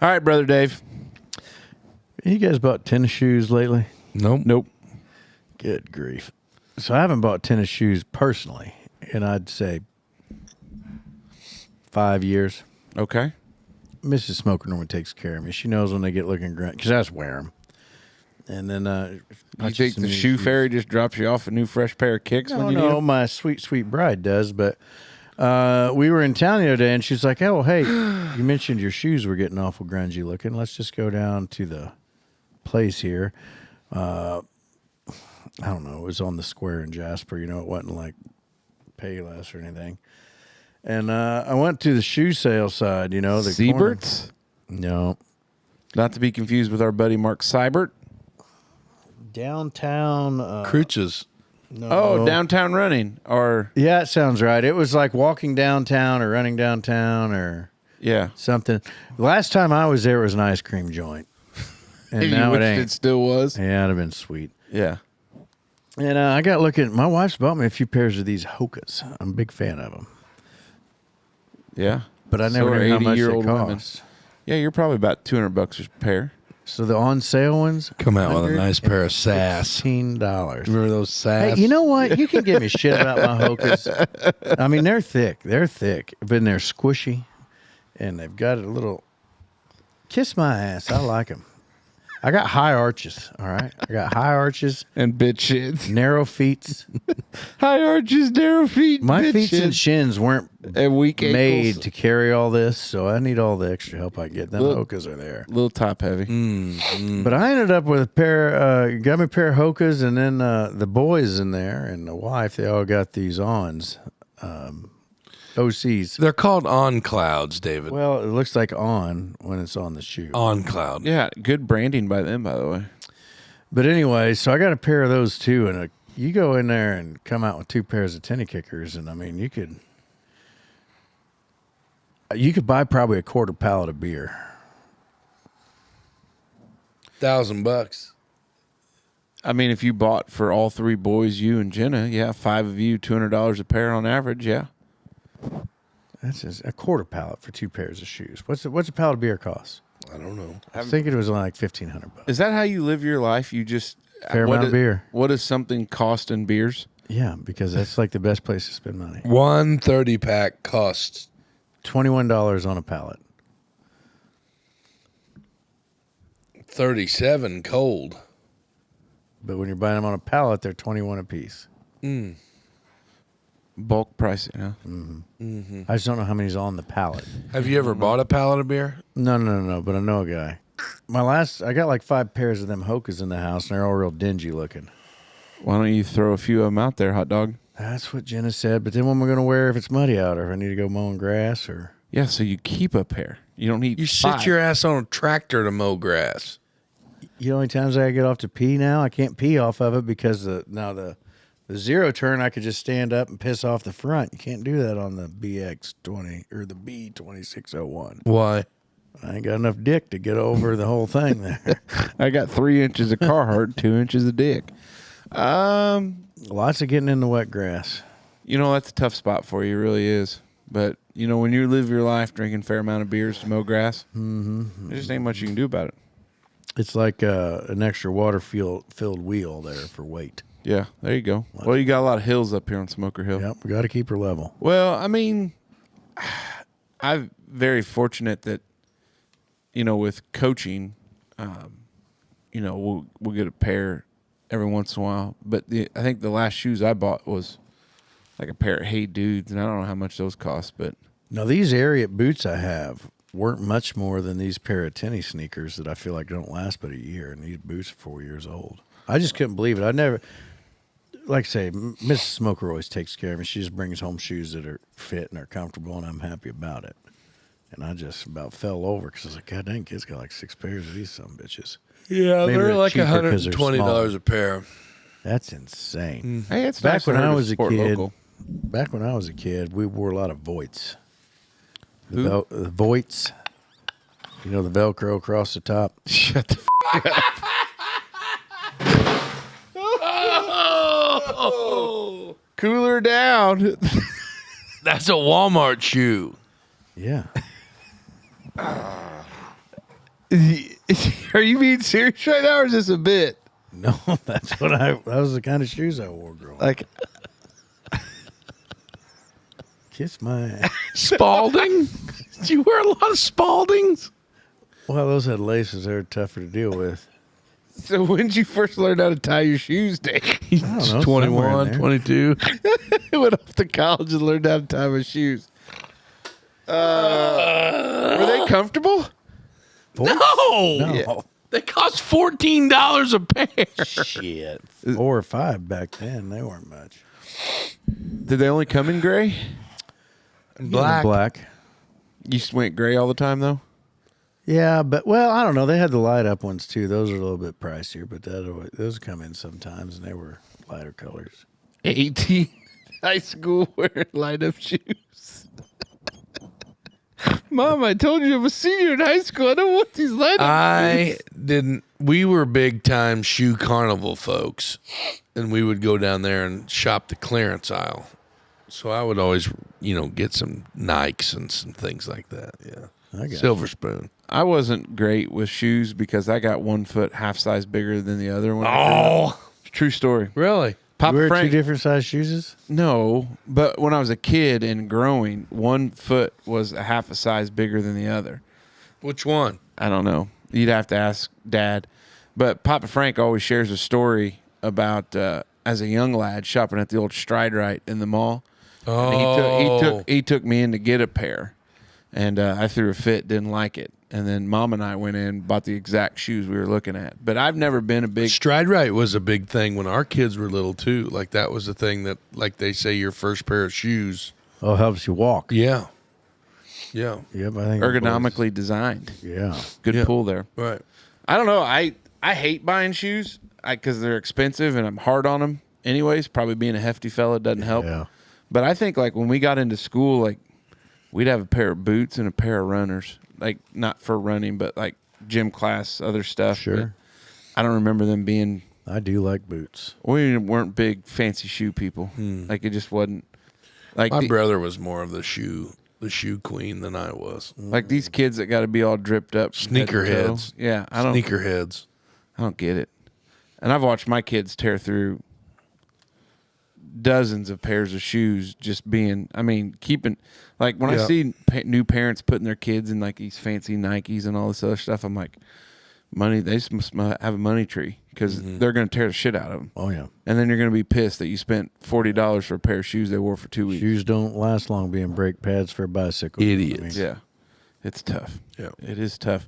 All right, Brother Dave. You guys bought tennis shoes lately? Nope. Good grief. So I haven't bought tennis shoes personally, and I'd say 5 years. Okay. Mrs. Smoker normally takes care of me. She knows when they get looking great because I just wear them. And then You think the shoe fairy just drops you off a new fresh pair of kicks when you need them? my sweet, sweet bride does. But we were in town the other day, and she's like, oh, hey, you mentioned your shoes were getting awful grungy looking. Let's just go down to the place here. I don't know. It was on the square in Jasper. You know, it wasn't like Payless or anything. And I went to the shoe sale side, you know. The Siebert's? No. Not to be confused with our buddy Mark Seibert. Downtown. Crutches. No. Oh, downtown running. Or Yeah, it sounds right. It was like walking downtown or running downtown or yeah. something. The last time I was there, it was an ice cream joint. And You now it wished ain't. it still was? Yeah, it'd have been sweet. Yeah. And I got looking. My wife's bought me a few pairs of these Hokas. I'm a big fan of them. Yeah. But I never So are knew how much they 80-year-old women. cost. Yeah, you're probably about $200 a pair. So the on sale ones Come out with a nice pair of Sass. $15. Remember those Sass? Hey, you know what? You can give me shit about my Hokas. I mean, they're thick. They're thick, but they're squishy, and they've got a little. Kiss my ass. I like them. I got high arches. All right, I got high arches, And bitch shits. narrow feet. High arches, narrow feet. My bitch feet and shits, shins weren't and weak made ankles. to carry all this, so I need all the extra help I get. Them Look. Hokas are there. Little top heavy. But I ended up with a pair, got me a pair of Hokas, and then the boys in there and the wife, they all got these ons, OCs. They're called On Clouds, David. Well, it looks like on when it's on the shoe. On Cloud. Yeah, good branding by them, by the way. But anyway, so I got a pair of those too, and you go in there and come out with two pairs of tennis kickers, and I mean, you could buy probably a quarter pallet of beer. $1,000. I mean, if you bought for all three boys, you and Jenna, yeah, 5 of you, $200 a pair on average, yeah. That's just a quarter pallet for two pairs of shoes. What's a pallet of beer cost? I don't know. I was thinking it was only like $1,500. Is that how you live your life? You just Fair amount of beer. What does something cost in beers? Yeah, because that's like the best place to spend money. One 30-pack costs $21 on a pallet. 37 cold. But when you're buying them on a pallet, they're 21 a piece. Bulk pricing, huh? I just don't know how many's on the pallet. Have you ever bought a pallet of beer? No, but I know a guy. I got like 5 pairs of them Hokas in the house, and they're all real dingy looking. Why don't you throw a few of them out there, hot dog? That's what Jenna said. But then what am I going to wear if it's muddy out, or if I need to go mowing grass, or... Yeah, so you keep a pair. You don't need You 5. sit your ass on a tractor to mow grass. You know how many times I get off to pee now? I can't pee off of it because the zero turn, I could just stand up and piss off the front. You can't do that on the BX20 or the B2601. Why? I ain't got enough dick to get over the whole thing there. I got 3 inches of Carhartt, 2 inches of dick. Lots of getting in the wet grass. You know, that's a tough spot for you. It really is. But, you know, when you live your life drinking a fair amount of beers to mow grass, there just ain't much you can do about it. It's like an extra water-filled wheel there for weight. Yeah, there you go. Well, you got a lot of hills up here on Smoker Hill. Yep, we got to keep her level. Well, I mean, I'm very fortunate that, you know, with coaching, you know, we'll get a pair every once in a while. But I think the last shoes I bought was like a pair of Hey Dudes, and I don't know how much those cost, but Now, these Ariat boots I have weren't much more than these pair of tennis sneakers that I feel like don't last but a year, and these boots are 4 years old. I just couldn't believe it. I never, like I say, Mrs. Smoker always takes care of me. She just brings home shoes that are fit and are comfortable, and I'm happy about it. And I just about fell over because I was like, God dang, kid's got like 6 pairs of these some bitches. Yeah, Maybe they're they're like cheaper 'cause they're $120 a pair. That's insane. hey, it's Back nice of when her I to was a support kid, local. we wore a lot of Voits. Who? The Voits. You know, the Velcro across the top. Shut the Oh, cooler down. that's a Walmart shoe. Yeah. Are you being serious right now, or is this a bit? No, that was the kind of shoes I wore growing up. Like, Kiss my ass. Spalding? Did you wear a lot of Spaldings? Well, those had laces. They were tougher to deal with. so when did you first learn how to tie your shoes, Dave? I don't know. 21, 22. I went off to college and learned how to tie my shoes. Were they comfortable? No. No. They cost $14 a pair. Shit. 4 or 5 back then. They weren't much. Did they only come in gray? Black. Black. You just went gray all the time, though? Yeah, but, well, I don't know. They had the light up ones, too. Those are a little bit pricier, but those come in sometimes, and they were lighter colors. 18 high school wearing light up shoes. Mom, I told you I'm a senior in high school. I don't want these light up I shoes. didn't. We were big time shoe carnival folks, and we would go down there and shop the clearance aisle. So I would always, get some Nikes and some things like that. Yeah, I got Silver Spoon. I wasn't great with shoes because I got 1 foot half size bigger than the other one. True story. Really? Papa You wear Frank. 2 different size shoes? No, but when I was a kid and growing, 1 foot was a half a size bigger than the other. Which one? I don't know. You'd have to ask Dad. But Papa Frank always shares a story about as a young lad shopping at the old Stride Rite in the mall. Oh, He took me in to get a pair, and I threw a fit, didn't like it, and then Mom and I went in and bought the exact shoes we were looking at. But I've never been a big. Stride Rite was a big thing when our kids were little too. Like that was the thing that, like they say, your first pair of shoes. Oh, helps you walk. Yeah. Yeah. Yep, I think Ergonomically designed. Yeah. Good Yeah. pull there. Right. I don't know. I hate buying shoes because they're expensive and I'm hard on them. Anyways, probably being a hefty fella doesn't help. Yeah. But I think like when we got into school, like we'd have a pair of boots and a pair of runners, like not for running, but like gym class, other stuff. Sure. But I don't remember them being. I do like boots. We weren't big fancy shoe people. Like it just wasn't. Like My brother was more of the shoe queen than I was. like these kids that got to be all dripped up, from head to toe. Sneakerheads. Yeah, I don't Sneakerheads. get it. And I've watched my kids tear through dozens of pairs of shoes just being, keeping, like when I Yeah. see new parents putting their kids in like these fancy Nikes and all this other stuff, I'm like, they just must have a money tree because they're going to tear the shit out of them. Oh, yeah. And then you're going to be pissed that you spent $40 for a pair of shoes they wore for 2 weeks. Shoes don't last long being brake pads for a bicycle. Idiots. Yeah. It's tough. Yeah. It is tough.